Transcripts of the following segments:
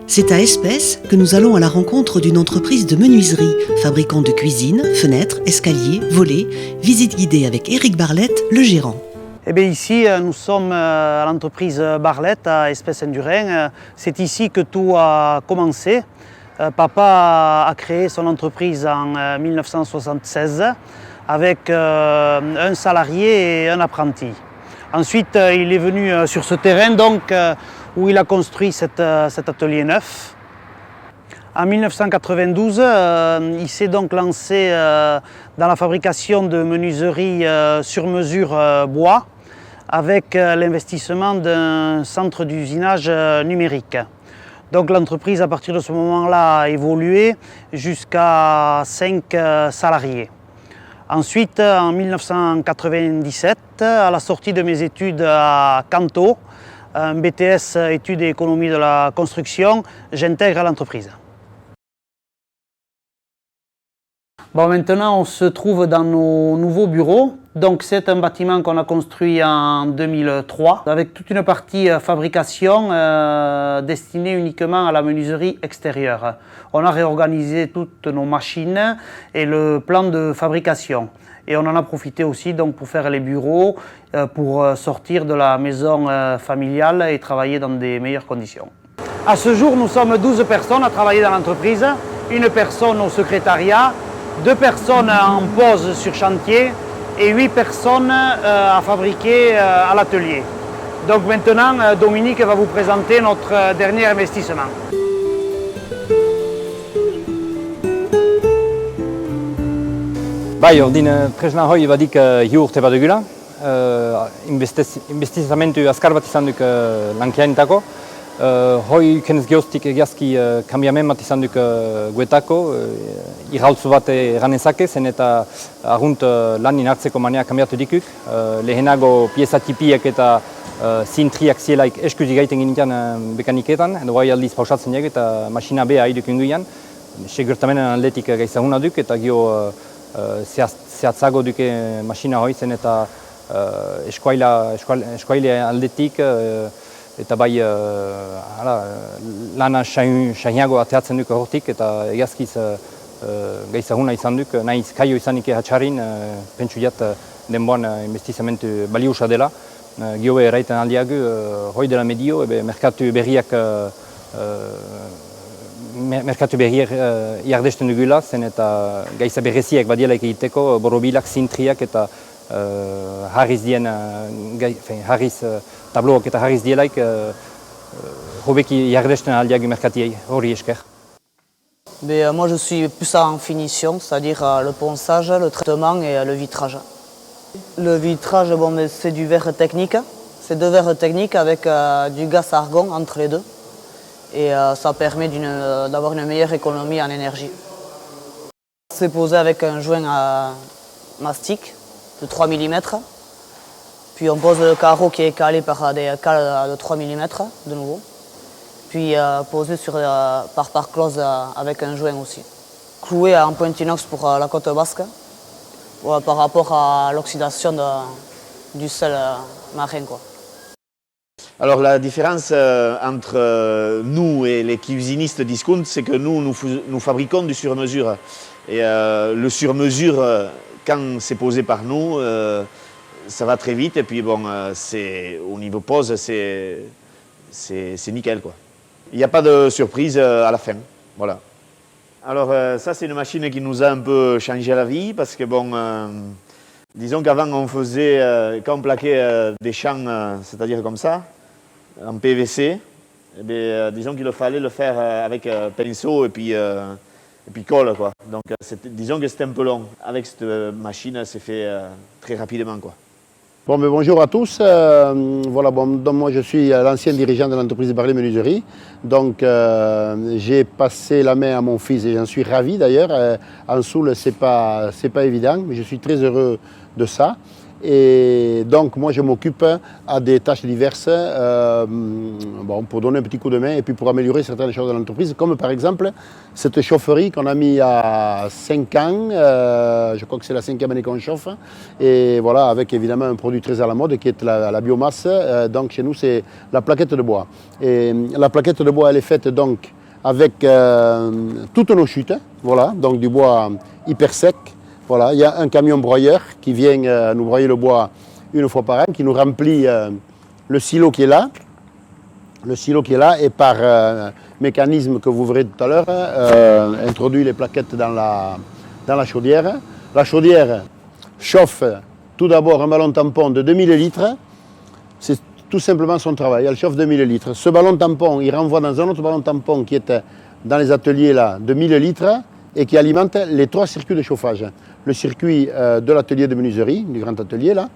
C'est à Espèce que nous allons à la rencontre d'une entreprise de menuiserie, fabricant de cuisine, fenêtres, escaliers, volets. Visite guidée avec Éric Barlette, le gérant. Eh bien ici, nous sommes à l'entreprise Barlette à Espèce-Saint-Durin. C'est ici que tout a commencé. Papa a créé son entreprise en 1976 avec un salarié et un apprenti. Ensuite, il est venu sur ce terrain donc, où il a construit cet atelier neuf. En 1992, il s'est donc lancé dans la fabrication de menuiseries sur mesure bois avec l'investissement d'un centre d'usinage numérique. Donc l'entreprise, à partir de ce moment-là, a évolué jusqu'à 5 salariés. Ensuite, en 1997, à la sortie de mes études à Canto, un BTS études et économie de la construction, j'intègre l'entreprise. Bon, maintenant, on se trouve dans nos nouveaux bureaux. Donc, c'est un bâtiment qu'on a construit en 2003 avec toute une partie fabrication destinée uniquement à la menuiserie extérieure. On a réorganisé toutes nos machines et le plan de fabrication. Et on en a profité aussi donc, pour faire les bureaux, pour sortir de la maison familiale et travailler dans des meilleures conditions. À ce jour, nous sommes 12 personnes à travailler dans l'entreprise, une personne au secrétariat, 2 personnes en pause sur chantier et 8 personnes à fabriquer à l'atelier. Donc maintenant, Dominique va vous présenter notre dernier investissement. Bai, ordin tresna hoi badik hiu urte bat dugula. Investizamentu azkar bat izan duk lankianetako. Hoi kenez geoztik egiazki kambiamen bat izan duk guetako. Irrautzu bat eganezake, zen eta argunt lan inartzeko manea kambiatu dikuk. Lehenago pieza tipiak eta zintriak zielaik eskuzi gaiten ginitan bekaniketan. Edo bai aldiz pausatzen jak eta masina beha haiduk inguian. Segurtamenen aldetik gaizaguna duk eta gio zehatzago duke masina hoi zen eta eskuaile aldetik eta bai lana sahiago ateatzen duk hortik eta egiazkiz gaizaguna izan duk, nahiz kaio izanik hatxarrin, pentsu jat denboan investizamentu baliusa dela. Gio eraiten aldiagu hoi dela medio, merkatu berriak iardesten dugula, zen eta gaiza berreziak badielaik egiteko, borobilak, zintriak eta harriz dien, harriz tabloak eta harriz dielaik hobeki iardesten aldiagu merkatiei, hori esker. Moi je suis plus en finition, c'est-à-dire le ponçage, le traitement et le vitrage. Le vitrage, c'est du verre technique, c'est 2 verres techniques avec du gaz argon entre les deux. Et ça permet d'avoir une meilleure économie en énergie. C'est posé avec un joint à mastic de 3 mm. Puis on pose le carreau qui est calé par des cales de 3 mm de nouveau. Puis posé par close avec un joint aussi. Cloué en pointe inox pour la côte basque par rapport à l'oxydation du sel marin, quoi. Alors la différence entre nous et les cuisinistes discount, c'est que nous fabriquons du sur-mesure. Et le sur-mesure, quand c'est posé par nous, ça va très vite. Et puis bon, au niveau pose, c'est nickel, quoi. Il n'y a pas de surprise à la fin. Voilà. Alors ça, c'est une machine qui nous a un peu changé la vie parce que bon, disons qu'avant on faisait, quand on plaquait des champs, c'est-à-dire comme ça, en PVC, disons qu'il fallait le faire avec pinceau et puis colle, quoi. Donc disons que c'était un peu long. Avec cette machine, c'est fait très rapidement, quoi. Bon, bonjour à tous. Voilà, donc moi je suis l'ancien dirigeant de l'entreprise Barlette Menuiserie. Donc j'ai passé la main à mon fils et j'en suis ravi d'ailleurs. En Soule, c'est pas évident, mais je suis très heureux de ça. Et donc moi je m'occupe à des tâches diverses pour donner un petit coup de main et puis pour améliorer certaines choses de l'entreprise, comme par exemple cette chaufferie qu'on a mis à 5 ans, je crois que c'est la 5e année qu'on chauffe, et voilà, avec évidemment un produit très à la mode qui est la biomasse, donc chez nous c'est la plaquette de bois. Et la plaquette de bois elle est faite donc avec toutes nos chutes, voilà, donc du bois hyper sec. Voilà, il y a un camion broyeur qui vient nous broyer le bois une fois par an, qui nous remplit le silo qui est là. Le silo qui est là et par mécanisme que vous verrez tout à l'heure, introduit les plaquettes dans la chaudière. La chaudière chauffe tout d'abord un ballon tampon de 2000 litres. C'est tout simplement son travail, elle chauffe 2000 litres. Ce ballon tampon, il renvoie dans un autre ballon tampon qui est dans les ateliers là, de 1000 litres et qui alimente les 3 circuits de chauffage. Le circuit de l'atelier de menuiserie, du grand atelier là,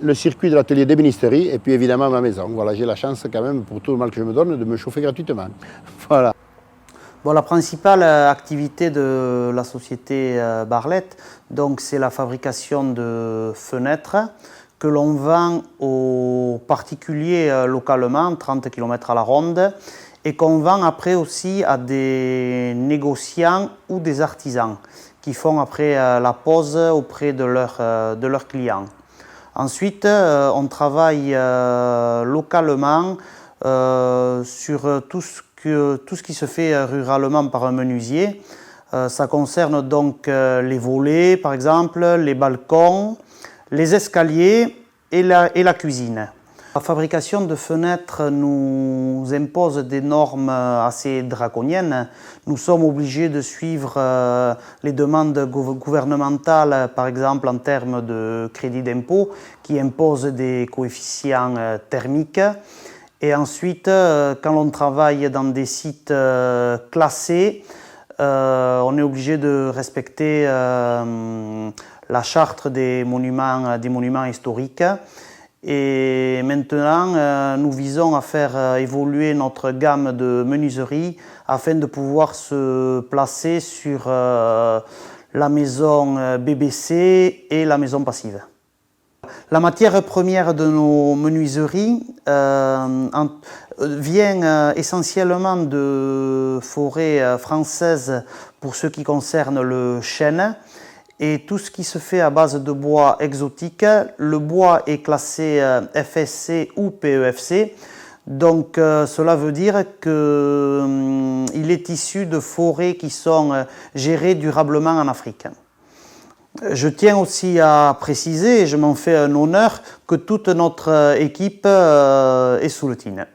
le circuit de l'atelier d'ébénisterie et puis évidemment ma maison. Voilà, j'ai la chance quand même, pour tout le mal que je me donne, de me chauffer gratuitement. Voilà. Bon, la principale activité de la société Barlett, donc, c'est la fabrication de fenêtres que l'on vend aux particuliers localement, 30 km à la ronde, et qu'on vend après aussi à des négociants ou des artisans qui font après la pose auprès de leurs clients. Ensuite, on travaille localement sur tout ce qui se fait ruralement par un menuisier. Ça concerne donc les volets, par exemple, les balcons, les escaliers et la cuisine. La fabrication de fenêtres nous impose des normes assez draconiennes. Nous sommes obligés de suivre les demandes gouvernementales, par exemple en termes de crédit d'impôt, qui imposent des coefficients thermiques. Et ensuite, quand on travaille dans des sites classés, on est obligé de respecter la charte des monuments historiques. Et maintenant, nous visons à faire évoluer notre gamme de menuiserie afin de pouvoir se placer sur la maison BBC et la maison passive. La matière première de nos menuiseries vient essentiellement de forêts françaises pour ce qui concerne le chêne. Et tout ce qui se fait à base de bois exotique, le bois est classé FSC ou PEFC. Donc cela veut dire qu'il est issu de forêts qui sont gérées durablement en Afrique. Je tiens aussi à préciser, et je m'en fais un honneur, que toute notre équipe est sous le TIN.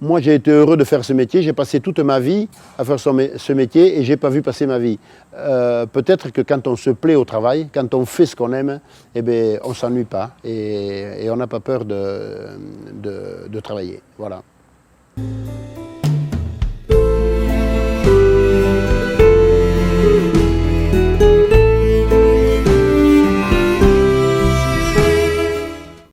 Moi, j'ai été heureux de faire ce métier. J'ai passé toute ma vie à faire ce métier et je n'ai pas vu passer ma vie. Peut-être que quand on se plaît au travail, quand on fait ce qu'on aime, eh bien, on ne s'ennuie pas et on n'a pas peur de travailler. Voilà.